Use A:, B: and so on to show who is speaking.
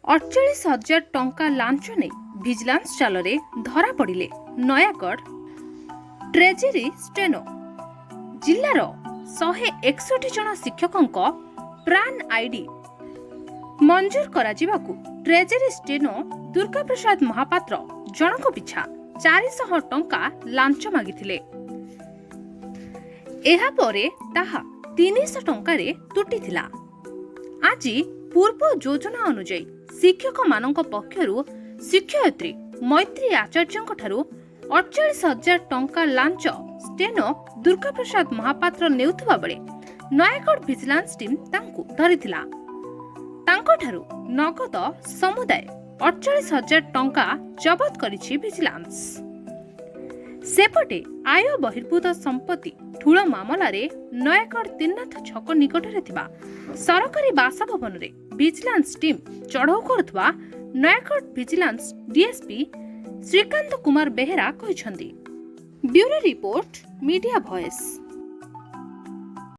A: 48,000 टंका लांच नहीं विजिलेंस जालरे धरा पड़िले नयागढ़ ट्रेजेरी स्टेनो जिल्लार 161 जन शिक्षकों प्राण आईडी मंजूर कराजिबाकु ट्रेजेरी स्टेनो दुर्गा प्रसाद महापात्र जनक पिछा 400 टंका लांच मागिथिले। एहा परे ताहा 300 टंकारे तुटिथिला। आज पूर्व योजना अनुଯାयी शिक्षक मानक पक्षरु शिक्षयित्री मैत्री आचार्यଙ୍କ ଠାରୁ 48,000 टंका लांच स्टेनो दुर्गा प्रसाद महापात्र नेउथबा बेले नयागढ़ विजिलेंस टीम तांकु धरिथिला। तांको ठारू नगद समुदाय 48,000 टंका जबत करिछि विजिलेंस। सेपटे आय बहिर्भूत संपत्ति ठूल मामला रे नयागढ़ तिन्नाथ छक निकटरे थिबा सरकारी बासभवन रे विजिलेंस टीम चढ़ाऊ करुवा नयागढ़ विजिलेंस डीएसपी श्रीकांत कुमार बेहेरा कहिसंती। Bureau report media voice.